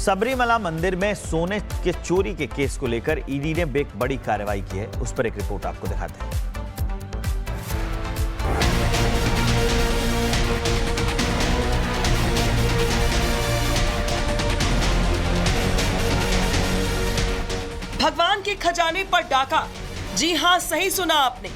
सबरीमला मंदिर में सोने के चोरी के केस को लेकर ईडी ने एक बड़ी कार्रवाई की है। उस पर एक रिपोर्ट आपको दिखाते हैं। भगवान के खजाने पर डाका। जी हां, सही सुना आपने।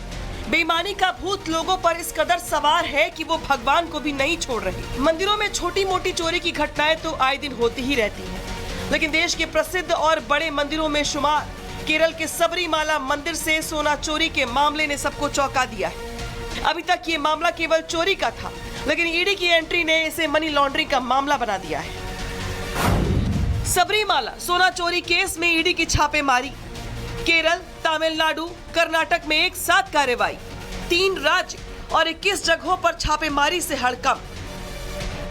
बेईमानी का भूत लोगों पर इस कदर सवार है कि वो भगवान को भी नहीं छोड़ रहे। मंदिरों में छोटी मोटी चोरी की घटनाएं तो आए दिन होती ही रहती हैं, लेकिन देश के प्रसिद्ध और बड़े मंदिरों में शुमार केरल के सबरीमाला मंदिर से सोना चोरी के मामले ने सबको चौंका दिया है। अभी तक ये मामला केवल चोरी का था, लेकिन ईडी की एंट्री ने इसे मनी लॉन्ड्रिंग का मामला बना दिया है। सबरीमाला सोना चोरी केस में ईडी की छापेमारी। केरल, तमिलनाडु, कर्नाटक में एक साथ कार्रवाई। 3 राज्य और 21 जगहों पर छापेमारी से हड़कंप।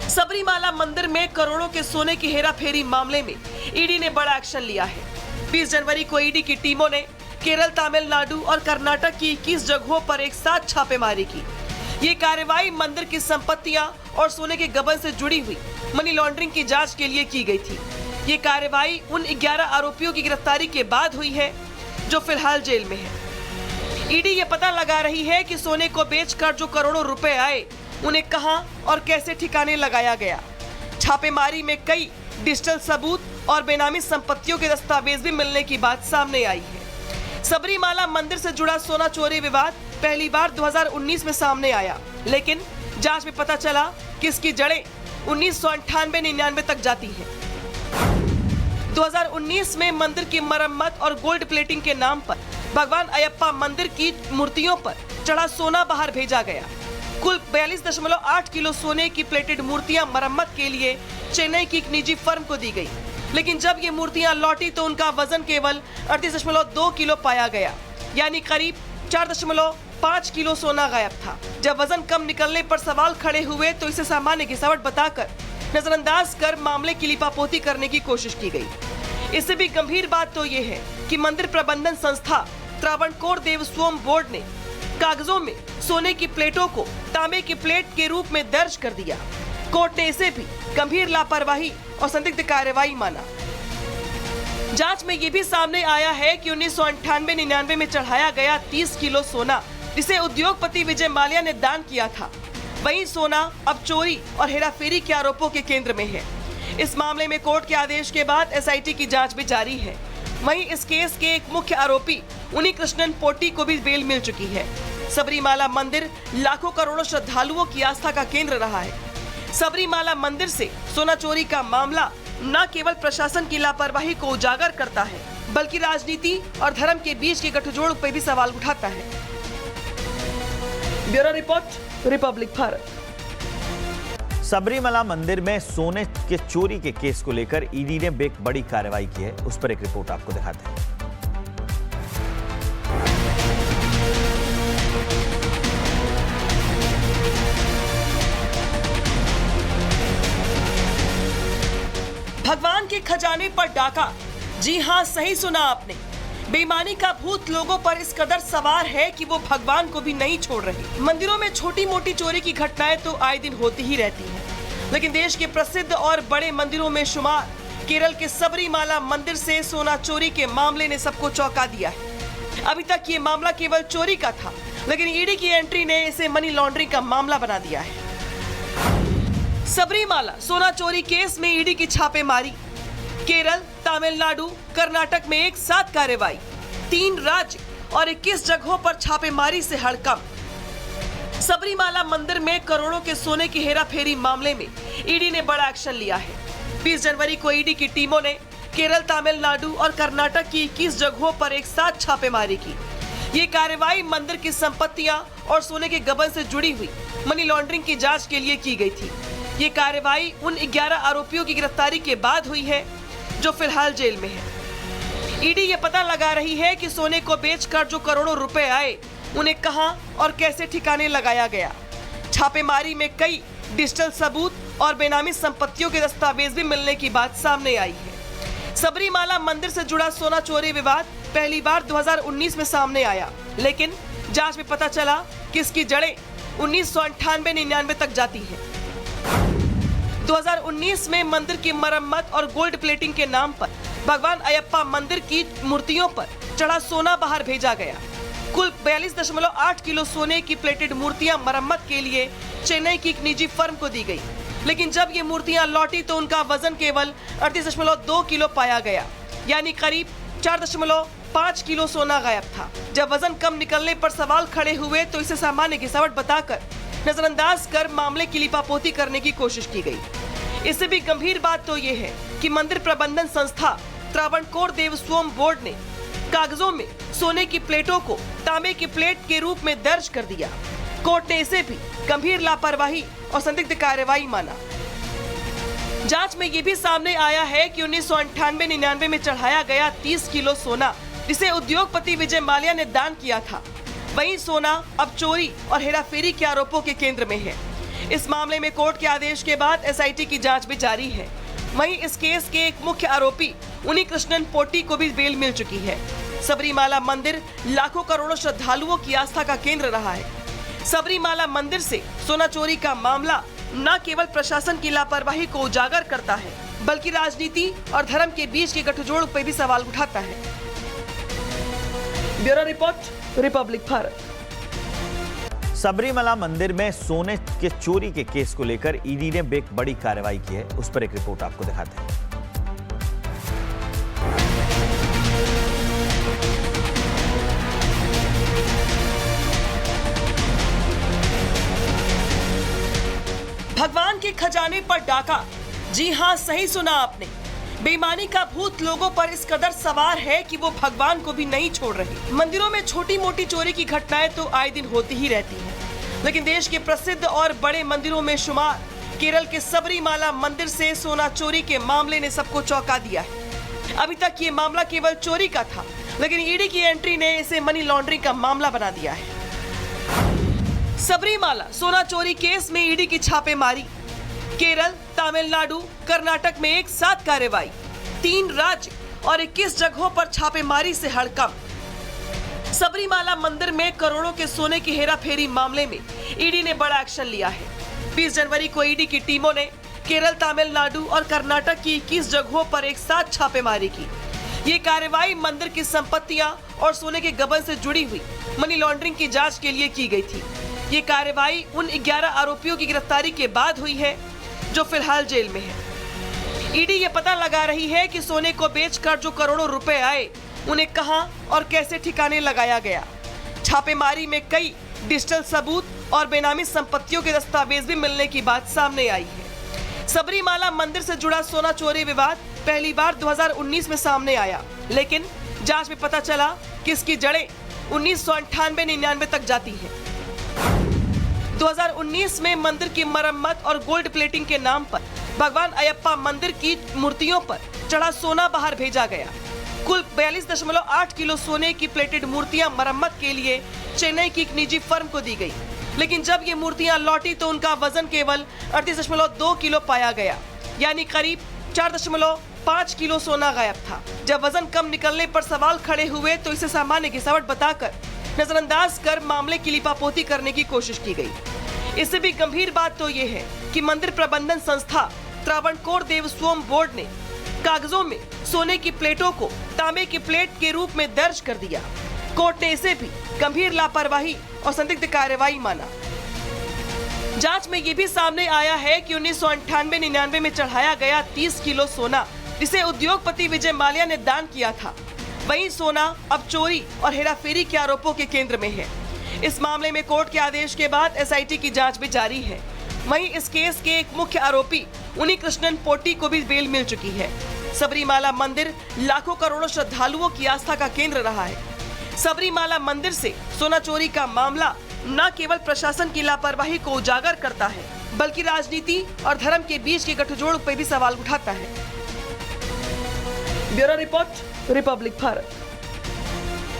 सबरीमाला मंदिर में करोड़ों के सोने की हेराफेरी मामले में ईडी ने बड़ा एक्शन लिया है। 20 जनवरी को ईडी की टीमों ने केरल, तमिलनाडु और कर्नाटक की 21 जगहों पर एक साथ छापेमारी की। ये कार्रवाई मंदिर की संपत्तियां और सोने के गबन से जुड़ी हुई मनी लॉन्ड्रिंग की जांच के लिए की गई थी। ये कार्रवाई उन 11 आरोपियों की गिरफ्तारी के बाद हुई है जो फिलहाल जेल में है। ईडी ये पता लगा रही है कि सोने को बेचकर जो करोड़ों रुपए आए, उन्हें कहां और कैसे ठिकाने लगाया गया। छापेमारी में कई डिजिटल सबूत और बेनामी संपत्तियों के दस्तावेज भी मिलने की बात सामने आई है। सबरीमाला मंदिर से जुड़ा सोना चोरी विवाद पहली बार 2019 में सामने आया, लेकिन जांच में पता चला कि इसकी जड़ें 1998-99 तक जाती हैं। 2019 में मंदिर की मरम्मत और गोल्ड प्लेटिंग के नाम पर भगवान अयप्पा मंदिर की मूर्तियों पर चढ़ा सोना बाहर भेजा गया। कुल 42.8 किलो सोने की प्लेटेड मूर्तियां मरम्मत के लिए चेन्नई की एक निजी फर्म को दी गई, लेकिन जब ये मूर्तियां लौटी तो उनका वजन केवल 38.2 किलो पाया गया, यानी करीब 4.5 किलो सोना गायब था। जब वजन कम निकलने पर सवाल खड़े हुए तो इसे सामान्य गिरावट बताकर नजरअंदाज कर मामले की लिपापोती करने की कोशिश की गई। इससे भी गंभीर बात तो ये है कि मंदिर प्रबंधन संस्था त्रावणकोर देवस्थानम बोर्ड ने कागजों में सोने की प्लेटों को तांबे की प्लेट के रूप में दर्ज कर दिया। कोर्ट ने इसे भी गंभीर लापरवाही और संदिग्ध कार्रवाई माना। जांच में ये भी सामने आया है कि 1998-99 में चढ़ाया गया 30 किलो सोना, जिसे उद्योगपति विजय माल्या ने दान किया था, वही सोना अब चोरी और हेराफेरी के आरोपों के केंद्र में है। इस मामले में कोर्ट के आदेश के बाद एसआईटी की जांच भी जारी है। वहीं इस केस के एक मुख्य आरोपी उन्नीकृष्णन पोटी को भी बेल मिल चुकी है। सबरीमाला मंदिर लाखों करोड़ों श्रद्धालुओं की आस्था का केंद्र रहा है। सबरीमाला मंदिर से सोना चोरी का मामला न केवल प्रशासन की लापरवाही को उजागर करता है, बल्कि राजनीति और धर्म के बीच के गठजोड़ पर भी सवाल उठाता है। Bureau report, Republic Bharat. Sabarimala मंदिर में सोने के चोरी के केस को लेकर ईडी ने एक बड़ी कार्रवाई की है। उस पर एक रिपोर्ट आपको दिखाते हैं। भगवान के खजाने पर डाका। जी हां, सही सुना आपने। बेईमानी का भूत लोगों पर इस कदर सवार है कि वो भगवान को भी नहीं छोड़ रहे। मंदिरों में छोटी मोटी चोरी की घटनाएं तो आए दिन होती ही रहती हैं, लेकिन देश के प्रसिद्ध और बड़े मंदिरों में शुमार केरल के सबरीमाला मंदिर से सोना चोरी के मामले ने सबको चौंका दिया है। अभी तक ये मामला केवल चोरी का था, लेकिन ईडी की एंट्री ने इसे मनी लॉन्ड्रिंग का मामला बना दिया है। सबरीमाला सोना चोरी केस में ईडी की छापेमारी। केरल, तमिलनाडु, कर्नाटक में एक साथ कार्रवाई। 3 राज्य और 21 जगहों पर छापेमारी से हड़कंप। सबरीमाला मंदिर में करोड़ों के सोने की हेराफेरी मामले में ईडी ने बड़ा एक्शन लिया है। 20 जनवरी को ईडी की टीमों ने केरल, तमिलनाडु और कर्नाटक की 21 जगहों पर एक साथ छापेमारी की। ये कार्रवाई मंदिर की संपत्तियां और सोने के गबन से जुड़ी हुई मनी लॉन्ड्रिंग की जांच के लिए की गई थी। ये कार्रवाई उन 11 आरोपियों की गिरफ्तारी के बाद हुई है जो फिलहाल जेल में है। ईडी ये पता लगा रही है कि सोने को बेचकर जो करोड़ों रुपए आए, उन्हें कहां और कैसे ठिकाने लगाया गया। छापेमारी में कई डिजिटल सबूत और बेनामी संपत्तियों के दस्तावेज भी मिलने की बात सामने आई है। सबरीमाला मंदिर से जुड़ा सोना चोरी विवाद पहली बार 2019 में सामने आया, लेकिन जांच में पता चला कि इसकी जड़ें 1998-99 तक जाती हैं। 2019 में मंदिर की मरम्मत और गोल्ड प्लेटिंग के नाम पर भगवान अयप्पा मंदिर की मूर्तियों पर चढ़ा सोना बाहर भेजा गया। कुल 42.8 किलो सोने की प्लेटेड मूर्तियां मरम्मत के लिए चेन्नई की एक निजी फर्म को दी गई, लेकिन जब ये मूर्तियां लौटी तो उनका वजन केवल 38.2 किलो पाया गया, यानी करीब 4.5 किलो सोना गायब था। जब वजन कम निकलने पर सवाल खड़े हुए तो इसे सामान्य गिरावट बताकर नजरअंदाज कर मामले की लिपापोती करने की कोशिश की गई। इससे भी गंभीर बात तो ये है कि मंदिर प्रबंधन संस्था त्रावणकोर देवस्थानम बोर्ड ने कागजों में सोने की प्लेटों को तांबे की प्लेट के रूप में दर्ज कर दिया। कोर्ट ने इसे भी गंभीर लापरवाही और संदिग्ध कार्रवाई माना। जांच में ये भी सामने आया है कि 1998-99 में चढ़ाया गया 30 किलो सोना जिसे उद्योगपति विजय माल्या ने दान किया था, वही सोना अब चोरी और हेराफेरी के आरोपों के केंद्र में है। इस मामले में कोर्ट के आदेश के बाद एसआईटी की जांच भी जारी है। वहीं इस केस के एक मुख्य आरोपी उन्नीकृष्णन पोटी को भी बेल मिल चुकी है। सबरीमाला मंदिर लाखों करोड़ों श्रद्धालुओं की आस्था का केंद्र रहा है। सबरीमाला मंदिर से सोना चोरी का मामला न केवल प्रशासन की लापरवाही को उजागर करता है, बल्कि राजनीति और धर्म के बीच के गठजोड़ पर भी सवाल उठाता है। Bureau report, Republic Bharat. Sabarimala मंदिर में सोने के चोरी के केस को लेकर ईडी ने एक बड़ी कार्रवाई की है, उस पर एक रिपोर्ट आपको दिखाते हैं। भगवान के खजाने पर डाका। जी हां, सही सुना आपने। बेईमानी का भूत लोगों पर इस कदर सवार है कि वो भगवान को भी नहीं छोड़ रहे। मंदिरों में छोटी मोटी चोरी की घटनाएं तो आए दिन होती ही रहती हैं, लेकिन देश के प्रसिद्ध और बड़े मंदिरों में शुमार केरल के सबरीमाला मंदिर से सोना चोरी के मामले ने सबको चौंका दिया है। अभी तक ये मामला केवल चोरी का था, लेकिन ईडी की एंट्री ने इसे मनी लॉन्ड्रिंग का मामला बना दिया है। सबरीमाला सोना चोरी केस में ईडी की छापेमारी। केरल, तमिलनाडु, कर्नाटक में एक साथ कार्रवाई। 3 राज्य और 21 जगहों पर छापेमारी से हड़कंप। सबरीमाला मंदिर में करोड़ों के सोने की हेराफेरी मामले में ईडी ने बड़ा एक्शन लिया है। 20 जनवरी को ईडी की टीमों ने केरल, तमिलनाडु और कर्नाटक की 21 जगहों पर एक साथ छापेमारी की। ये कार्रवाई मंदिर की संपत्तियां और सोने के गबन से जुड़ी हुई मनी लॉन्ड्रिंग की जांच के लिए की गई थी। ये कार्रवाई उन 11 आरोपियों की गिरफ्तारी के बाद हुई है जो फिलहाल जेल में है। ईडी ये पता लगा रही है कि सोने को बेचकर जो करोड़ों रुपए आए उन्हें कहां और कैसे ठिकाने लगाया गया। छापेमारी में कई डिजिटल सबूत और बेनामी संपत्तियों के दस्तावेज भी मिलने की बात सामने आई है। सबरीमाला मंदिर से जुड़ा सोना चोरी विवाद पहली बार 2019 में सामने आया, लेकिन जांच में पता चला कि इसकी जड़ें 1998-99 तक जाती हैं। 2019 में मंदिर की मरम्मत और गोल्ड प्लेटिंग के नाम पर भगवान अयप्पा मंदिर की मूर्तियों पर चढ़ा सोना बाहर भेजा गया। कुल 42.8 किलो सोने की प्लेटेड मूर्तियां मरम्मत के लिए चेन्नई की एक निजी फर्म को दी गई, लेकिन जब ये मूर्तियां लौटी तो उनका वजन केवल 38.2 किलो पाया गया, यानी करीब 4.5 किलो सोना गायब था। जब वजन कम निकलने पर सवाल खड़े हुए तो इसे सामान्य गिरावट बताकर नजरअंदाज कर मामले की लिपापोती करने की कोशिश की गई। इससे भी गंभीर बात तो ये है कि मंदिर प्रबंधन संस्था त्रावणकोर देवस्थानम बोर्ड ने कागजों में सोने की प्लेटों को तांबे की प्लेट के रूप में दर्ज कर दिया। कोर्ट ने इसे भी गंभीर लापरवाही और संदिग्ध कार्रवाई माना। जांच में ये भी सामने आया है कि 1998-99 में चढ़ाया गया 30 किलो सोना जिसे उद्योगपति विजय माल्या ने दान किया था, वही सोना अब चोरी और हेराफेरी के आरोपों के केंद्र में है। इस मामले में कोर्ट के आदेश के बाद एसआईटी की जांच भी जारी है। वहीं इस केस के एक मुख्य आरोपी उन्नीकृष्णन पोटी को भी बेल मिल चुकी है। सबरीमाला मंदिर लाखों करोड़ों श्रद्धालुओं की आस्था का केंद्र रहा है। सबरीमाला मंदिर से सोना चोरी का मामला न केवल प्रशासन की लापरवाही को उजागर करता है, बल्कि राजनीति और धर्म के बीच के गठजोड़ पर भी सवाल उठाता है। Bureau report, Republic Bharat.